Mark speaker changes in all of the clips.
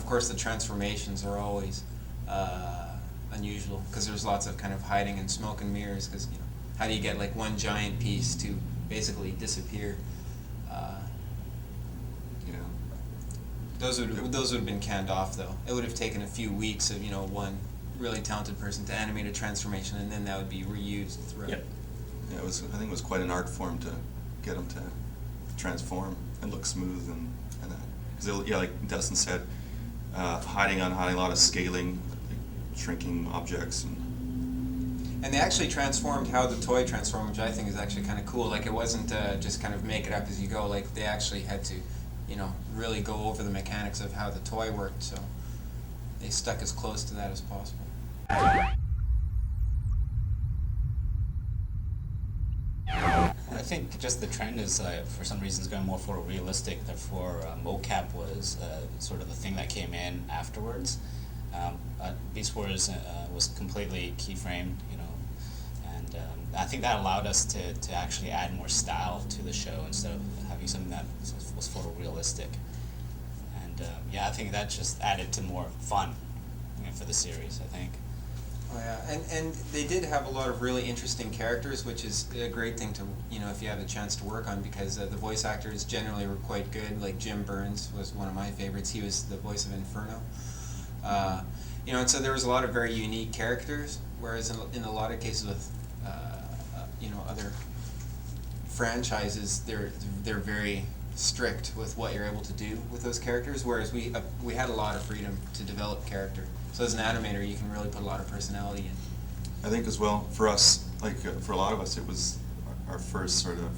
Speaker 1: course the transformations are always unusual, because there's lots of kind of hiding and smoke and mirrors, because how do you get like one giant piece to basically disappear? Those would have been canned off though. It would have taken a few weeks of one really talented person to animate a transformation, and then that would be reused throughout.
Speaker 2: Yep.
Speaker 3: Yeah, I think it was quite an art form to get them to transform and look smooth and that. Because like Dustin said, hiding a lot of scaling, like shrinking objects
Speaker 1: And they actually transformed how the toy transformed, which I think is actually kind of cool. Like, it wasn't just kind of make it up as you go. Like, they actually had to, really go over the mechanics of how the toy worked. So they stuck as close to that as possible.
Speaker 2: I think just the trend is, for some reasons, going more photorealistic. Therefore, mocap was sort of the thing that came in afterwards. Beast Wars was completely keyframed, and I think that allowed us to actually add more style to the show instead of having something that was photorealistic. And I think that just added to more fun for the series, I think.
Speaker 1: Oh yeah, and they did have a lot of really interesting characters, which is a great thing to, if you have the chance to work on, because the voice actors generally were quite good. Like Jim Burns was one of my favorites. He was the voice of Inferno. And so there was a lot of very unique characters, whereas in a lot of cases with, other franchises, they're very strict with what you're able to do with those characters, whereas we had a lot of freedom to develop character. So as an animator, you can really put a lot of personality in.
Speaker 3: I think as well, for us, like for a lot of us, it was our first sort of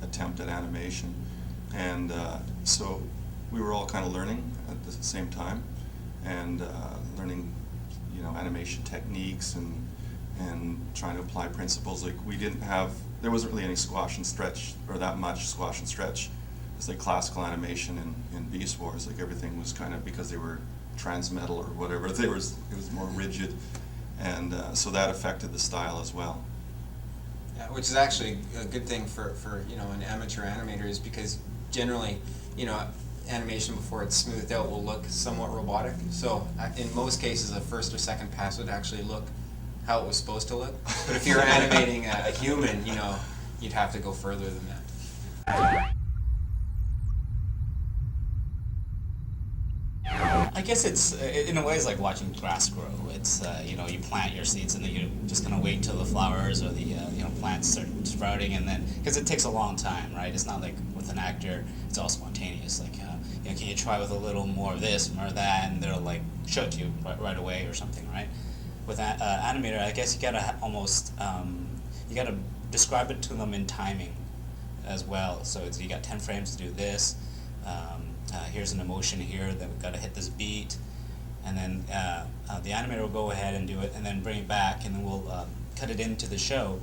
Speaker 3: attempt at animation. And so we were all kind of learning at the same time, and learning, animation techniques and trying to apply principles. Like there wasn't really any squash and stretch, or that much squash and stretch. It's like classical animation in Beast Wars. Like everything was kind of, because they were transmetal or whatever, it was more rigid, and so that affected the style as well.
Speaker 1: Yeah, which is actually a good thing for an amateur animator, is because generally, animation before it's smoothed out will look somewhat robotic. So in most cases, a first or second pass would actually look how it was supposed to look. But if you're animating a human, you'd have to go further than that.
Speaker 2: I guess it's, in a way, it's like watching grass grow. It's, you plant your seeds and then you just kind of wait till the flowers or the, plants start sprouting, and then, because it takes a long time, right? It's not like with an actor, it's all spontaneous. Like, can you try with a little more of this, more of that, and they'll like show it to you right away or something, right? With an animator, I guess you gotta almost, you gotta describe it to them in timing as well. So you got 10 frames to do this. Here's an emotion here that we've got to hit this beat, and then the animator will go ahead and do it, and then bring it back, and then we'll cut it into the show,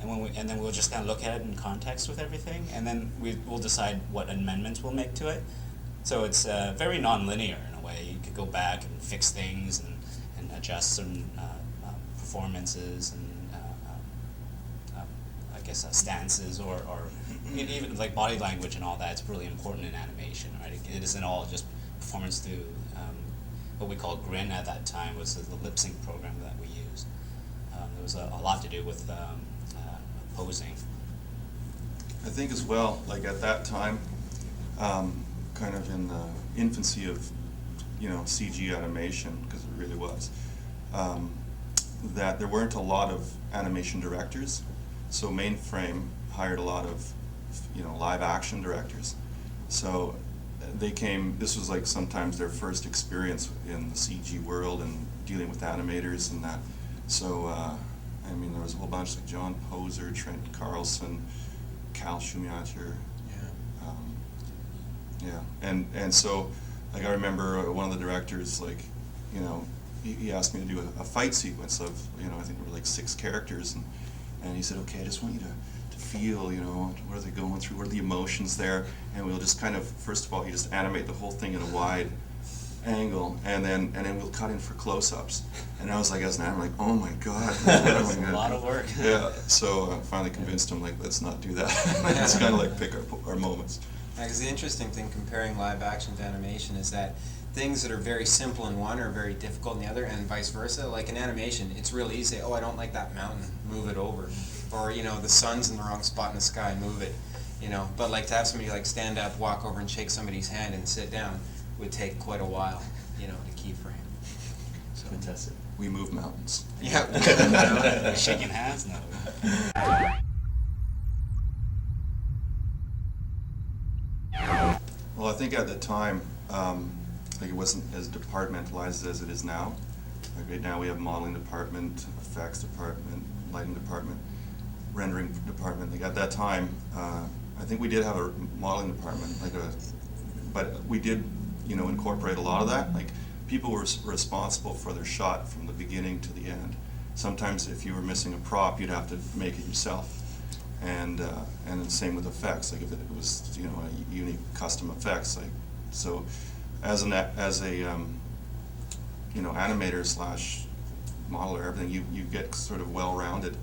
Speaker 2: and then we'll just kind of look at it in context with everything, and then we'll decide what amendments we'll make to it. So it's very non-linear in a way. You could go back and fix things and adjust certain performances and I guess stances or even like body language and all that. It's really important in animation, right? It isn't all just performance through what we called Grin at that time, was the lip sync program that we used. There was a lot to do with posing.
Speaker 3: I think as well, like at that time, kind of in the infancy of, CG animation, because it really was, that there weren't a lot of animation directors. So Mainframe hired a lot of, live action directors. So this was like sometimes their first experience in the CG world and dealing with animators and that. So, there was a whole bunch, like John Poser, Trent Carlson, Cal Schumacher. And so, like, I remember one of the directors, like, he asked me to do a fight sequence of, I think there were like 6 characters, and he said, okay, I just want you to feel, what are they going through, what are the emotions there, and we'll just kind of, first of all, you just animate the whole thing in a wide angle, and then we'll cut in for close-ups. And I was like, as an animator, like, oh my god,
Speaker 2: That's a lot of work.
Speaker 3: Yeah, so I finally convinced him, like, let's not do that. Let's kind of like pick our moments.
Speaker 1: Because the interesting thing comparing live action to animation is that things that are very simple in one are very difficult in the other, and vice versa. Like in animation, it's really easy. Oh, I don't like that mountain. Move it over. Or the sun's in the wrong spot in the sky. Move it. But like to have somebody like stand up, walk over, and shake somebody's hand and sit down would take quite a while. To keyframe. So.
Speaker 4: Fantastic.
Speaker 3: We move mountains.
Speaker 1: Yeah.
Speaker 2: Shaking hands? No.
Speaker 3: Well, I think at the time, like it wasn't as departmentalized as it is now. Like right now we have modeling department, effects department, lighting department, rendering department. Like at that time, I think we did have a modeling department, but we did, incorporate a lot of that. Like people were responsible for their shot from the beginning to the end. Sometimes if you were missing a prop, you'd have to make it yourself. And the same with effects. Like if it was a unique custom effects, like so, as a animator slash modeler, everything you get sort of well rounded,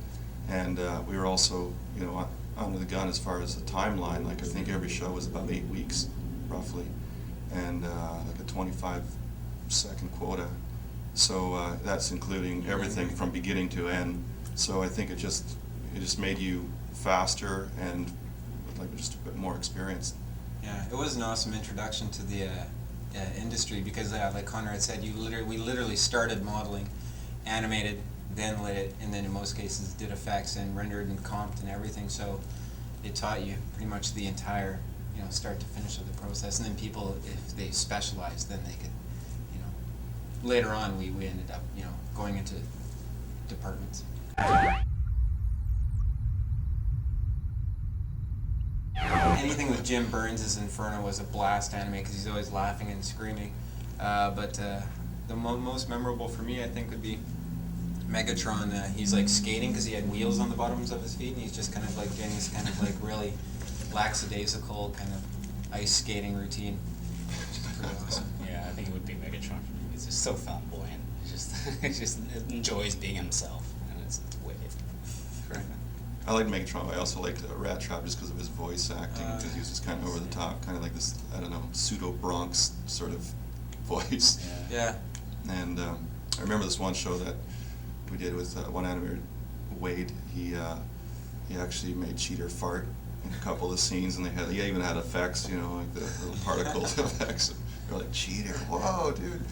Speaker 3: and we were also under the gun as far as the timeline. Like I think every show was about 8 weeks, roughly, and like a 25-second quota. So that's including everything from beginning to end. So I think it just made you faster and like just a bit more experienced.
Speaker 1: Yeah, it was an awesome introduction to the industry because, like Conrad said, we literally started modeling, animated, then lit it, and then in most cases did effects and rendered and comped and everything. So it taught you pretty much the entire, start to finish of the process. And then people, if they specialized, then they could, later on we ended up, going into departments. Anything with Jim Burns' Inferno was a blast to animate because he's always laughing and screaming. But the most memorable for me, I think, would be Megatron. He's like skating because he had wheels on the bottoms of his feet, and he's just kind of like doing this kind of like really lackadaisical kind of ice skating routine. Which is pretty awesome.
Speaker 2: Yeah, I think it would be Megatron for me. He's just so flamboyant. He just enjoys being himself, and it's wicked.
Speaker 1: Right.
Speaker 3: I like Megatron. I also liked Rat Trap just because of his voice acting, because he was just kind of over the top, kind of like this, I don't know, pseudo Bronx sort of voice.
Speaker 1: Yeah.
Speaker 3: And I remember this one show that we did with one animator, Wade. He actually made Cheater fart in a couple of scenes, and he even had effects, like the little particle effects. They're like, Cheater, whoa, dude.